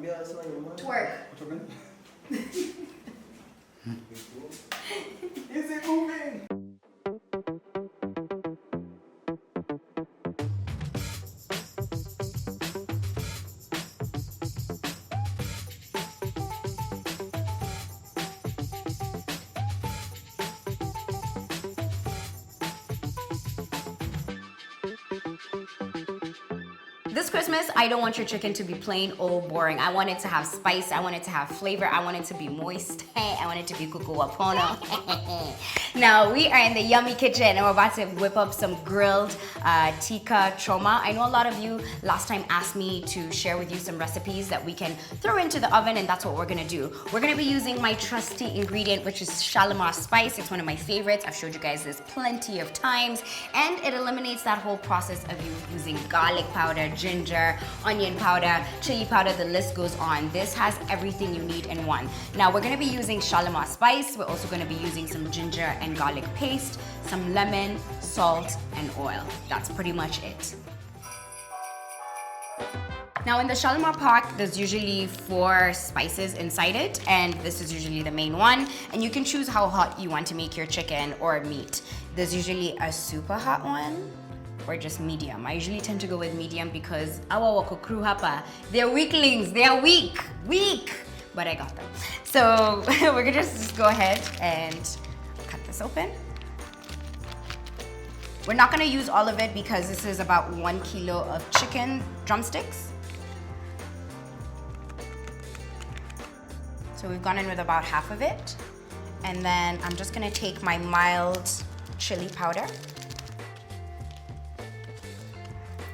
Twerk. Is it moving? This Christmas, I don't want your chicken to be plain old boring. I want it to have spice. I want it to have flavor. I want it to be moist. I want it to be kuku wapono. Now, we are in the yummy kitchen and we're about to whip up some grilled Tikka Choma. I know a lot of you last time asked me to share with you some recipes that we can throw into the oven, and that's what we're gonna do. We're gonna be using my trusty ingredient, which is Shalimar Spice. It's one of my favorites. I've showed you guys this plenty of times, and it eliminates that whole process of you using garlic powder, ginger, onion powder, chili powder, the list goes on. This has everything you need in one. Now we're gonna be using Shalimar Spice. We're also gonna be using some ginger and garlic paste, some lemon, salt, and oil. That's pretty much it. Now in the Shalimar pack, there's usually 4 spices inside it, and this is usually the main one. And you can choose how hot you want to make your chicken or meat. There's usually a super hot one, or just medium. I usually tend to go with medium because they're weaklings, they are weak, but I got them. So we're gonna just go ahead and cut this open. We're not gonna use all of it because this is about 1 kilo of chicken drumsticks. So we've gone in with about half of it. And then I'm just gonna take my mild chili powder.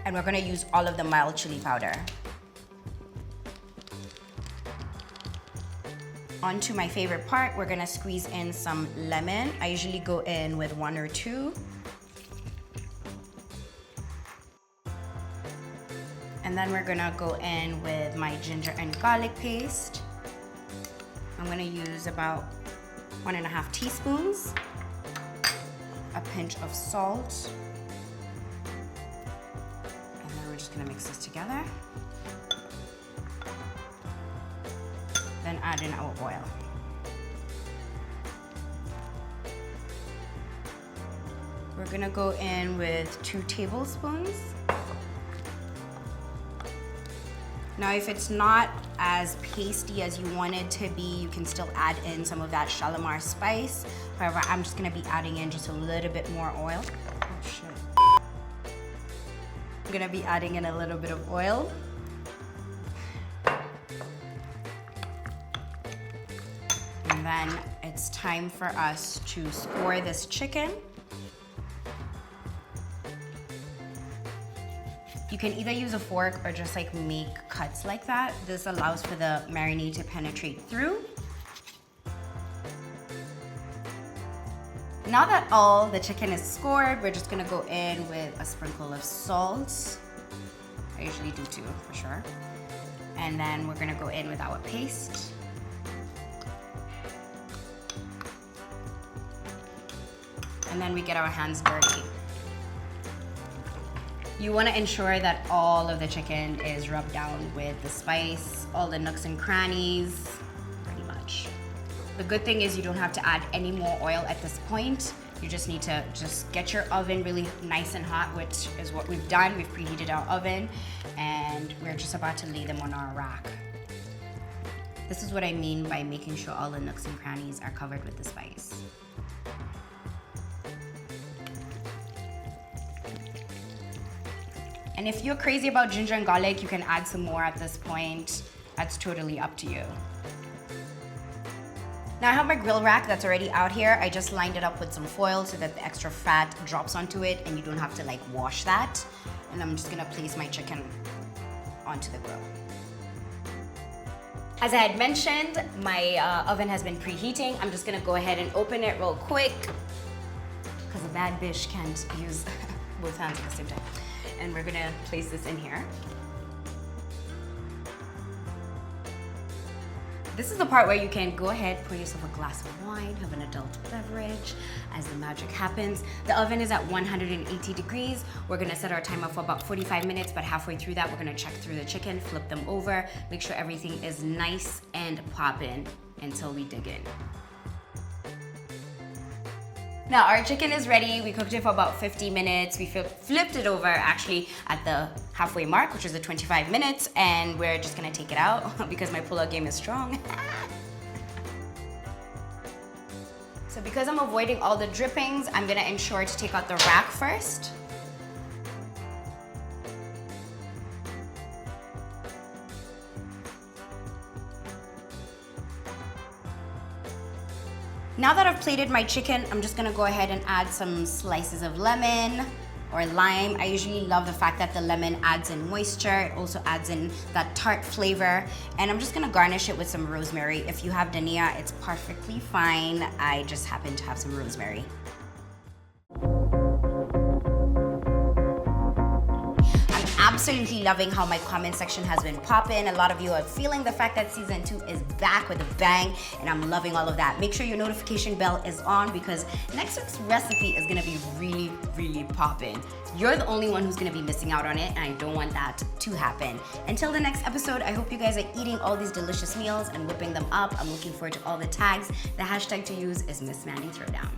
And we're gonna use all of the mild chili powder. On to my favorite part, we're gonna squeeze in some lemon. I usually go in with 1 or 2. And then we're gonna go in with my ginger and garlic paste. I'm gonna use about 1.5 teaspoons, a pinch of salt, and then we're just gonna mix this together. Then add in our oil. We're gonna go in with 2 tablespoons. Now, if it's not as pasty as you want it to be, you can still add in some of that Shalimar Spice. However, I'm just gonna be adding in just a little bit more oil. Oh shit. I'm gonna be adding in a little bit of oil. And then it's time for us to score this chicken. You can either use a fork or just like make cuts like that. This allows for the marinade to penetrate through. Now that all the chicken is scored, we're just gonna go in with a sprinkle of salt. I usually do 2 for sure. And then we're gonna go in with our paste. And then we get our hands dirty. You want to ensure that all of the chicken is rubbed down with the spice, all the nooks and crannies, pretty much. The good thing is you don't have to add any more oil at this point. You just need to just get your oven really nice and hot, which is what we've done. We've preheated our oven and we're just about to lay them on our rack. This is what I mean by making sure all the nooks and crannies are covered with the spice. And if you're crazy about ginger and garlic, you can add some more at this point. That's totally up to you. Now I have my grill rack that's already out here. I just lined it up with some foil so that the extra fat drops onto it and you don't have to like wash that. And I'm just gonna place my chicken onto the grill. As I had mentioned, my oven has been preheating. I'm just gonna go ahead and open it real quick because a bad bitch can't use both hands at the same time. And we're gonna place this in here. This is the part where you can go ahead, pour yourself a glass of wine, have an adult beverage as the magic happens. The oven is at 180 degrees. We're gonna set our timer for about 45 minutes, but halfway through that, we're gonna check through the chicken, flip them over, make sure everything is nice and poppin' until we dig in. Now our chicken is ready. We cooked it for about 50 minutes. We flipped it over actually at the halfway mark, which is the 25 minutes, and we're just gonna take it out because my pull-out game is strong. So because I'm avoiding all the drippings, I'm gonna ensure to take out the rack first. Now that I've plated my chicken, I'm just gonna go ahead and add some slices of lemon or lime. I usually love the fact that the lemon adds in moisture. It also adds in that tart flavor. And I'm just gonna garnish it with some rosemary. If you have dania, it's perfectly fine. I just happen to have some rosemary. Absolutely loving how my comment section has been popping. A lot of you are feeling the fact that season 2 is back with a bang, and I'm loving all of that. Make sure your notification bell is on because next week's recipe is gonna be really, really popping. You're the only one who's gonna be missing out on it, and I don't want that to happen. Until the next episode, I hope you guys are eating all these delicious meals and whipping them up. I'm looking forward to all the tags. The hashtag to use is Miss Mandi Throwdown.